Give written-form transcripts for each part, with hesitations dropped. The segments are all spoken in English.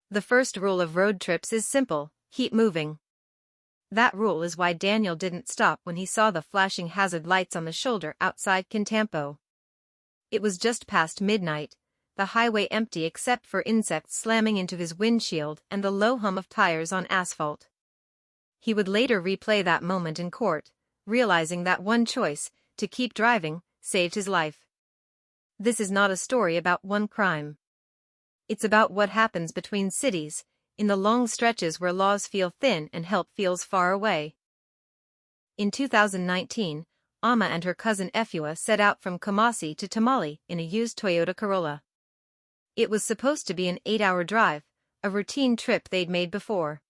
The first rule of road trips is simple: keep moving. That rule is why Daniel didn't stop when he saw the flashing hazard lights on the shoulder outside Kintampo. It was just past midnight, the highway empty except for insects slamming into his windshield and the low hum of tires on asphalt. He would later replay that moment in court, realizing that one choice, to keep driving, saved his life. This is not a story about one crime. It's about what happens between cities, in the long stretches where laws feel thin and help feels far away. In 2019, Amma and her cousin Efua set out from Kumasi to Tamale in a used Toyota Corolla. It was supposed to be an 8-hour drive, a routine trip they'd made before.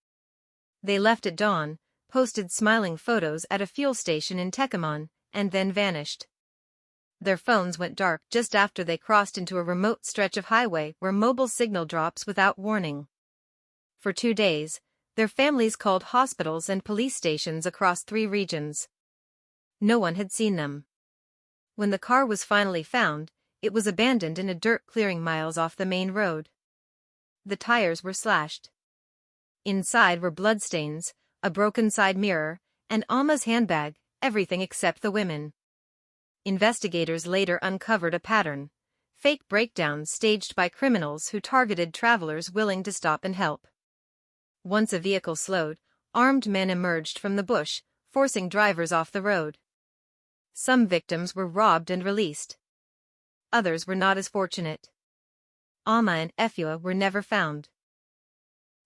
They left at dawn, posted smiling photos at a fuel station in Tecumseh, and then vanished. Their phones went dark just after they crossed into a remote stretch of highway where mobile signal drops without warning. For 2 days, their families called hospitals and police stations across 3 regions. No one had seen them. When the car was finally found, it was abandoned in a dirt clearing miles off the main road. The tires were slashed. Inside were bloodstains, a broken side mirror, and Amma's handbag, everything except the women. Investigators later uncovered a pattern: fake breakdowns staged by criminals who targeted travelers willing to stop and help. Once a vehicle slowed, armed men emerged from the bush, forcing drivers off the road. Some victims were robbed and released. Others were not as fortunate. Amma and Efua were never found.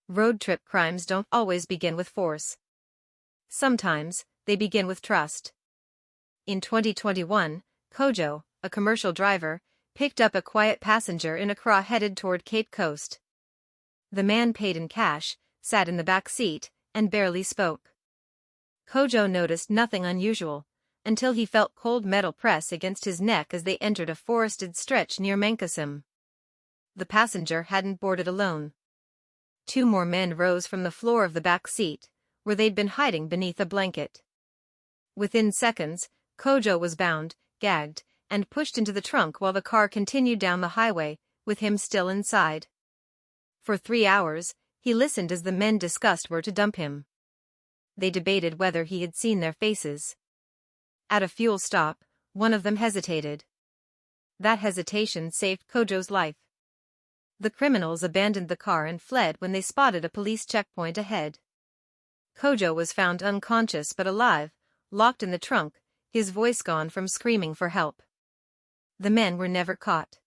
Road trip crimes don't always begin with force. Sometimes, they begin with trust. In 2021, Kojo, a commercial driver, picked up a quiet passenger in Accra headed toward Cape Coast. The man paid in cash, sat in the back seat, and barely spoke. Kojo noticed nothing unusual, until he felt cold metal press against his neck as they entered a forested stretch near Mankasim. The passenger hadn't boarded alone. 2 more men rose from the floor of the back seat, where they'd been hiding beneath a blanket. Within seconds, Kojo was bound, gagged, and pushed into the trunk while the car continued down the highway, with him still inside. For 3 hours, he listened as the men discussed where to dump him. They debated whether he had seen their faces. At a fuel stop, one of them hesitated. That hesitation saved Kojo's life. The criminals abandoned the car and fled when they spotted a police checkpoint ahead. Kojo was found unconscious but alive, locked in the trunk, his voice gone from screaming for help. The men were never caught.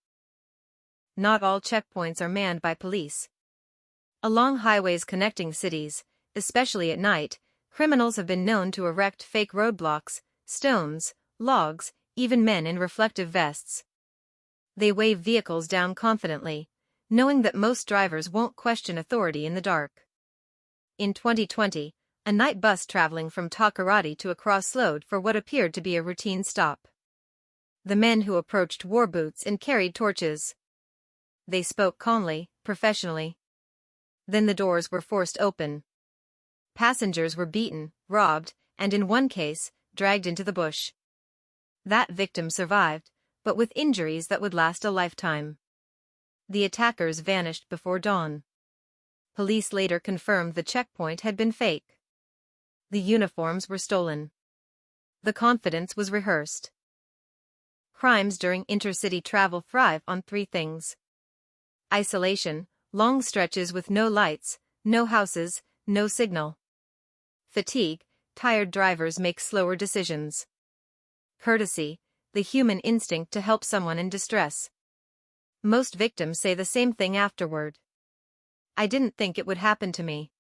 Not all checkpoints are manned by police. Along highways connecting cities, especially at night, criminals have been known to erect fake roadblocks, stones, logs, even men in reflective vests. They wave vehicles down confidently, knowing that most drivers won't question authority in the dark. In 2020, a night bus traveling from Takoradi to Accra slowed for what appeared to be a routine stop. The men who approached wore boots and carried torches. They spoke calmly, professionally. Then the doors were forced open. Passengers were beaten, robbed, and in one case, dragged into the bush. That victim survived, but with injuries that would last a lifetime. The attackers vanished before dawn. Police later confirmed the checkpoint had been fake. The uniforms were stolen. The confidence was rehearsed. Crimes during intercity travel thrive on 3 things: isolation, long stretches with no lights, no houses, no signal; fatigue, tired drivers make slower decisions; courtesy, the human instinct to help someone in distress. Most victims say the same thing afterward: "I didn't think it would happen to me."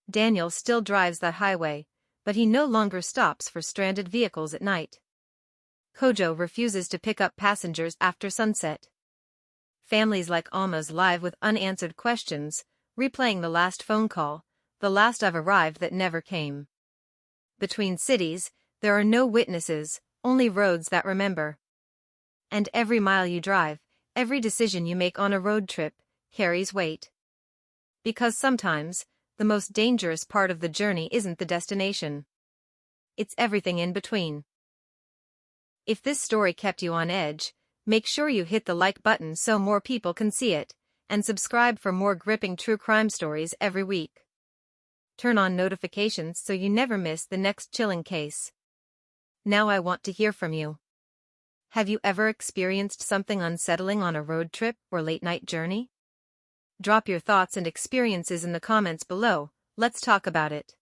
Daniel still drives that highway, but he no longer stops for stranded vehicles at night. Kojo refuses to pick up passengers after sunset. Families like Alma's live with unanswered questions, replaying the last phone call, the last I've arrived that never came. Between cities, there are no witnesses, only roads that remember. And every mile you drive, every decision you make on a road trip, carries weight. Because sometimes, the most dangerous part of the journey isn't the destination. It's everything in between. If this story kept you on edge, make sure you hit the like button so more people can see it, and subscribe for more gripping true crime stories every week. Turn on notifications so you never miss the next chilling case. Now I want to hear from you. Have you ever experienced something unsettling on a road trip or late-night journey? Drop your thoughts and experiences in the comments below. Let's talk about it.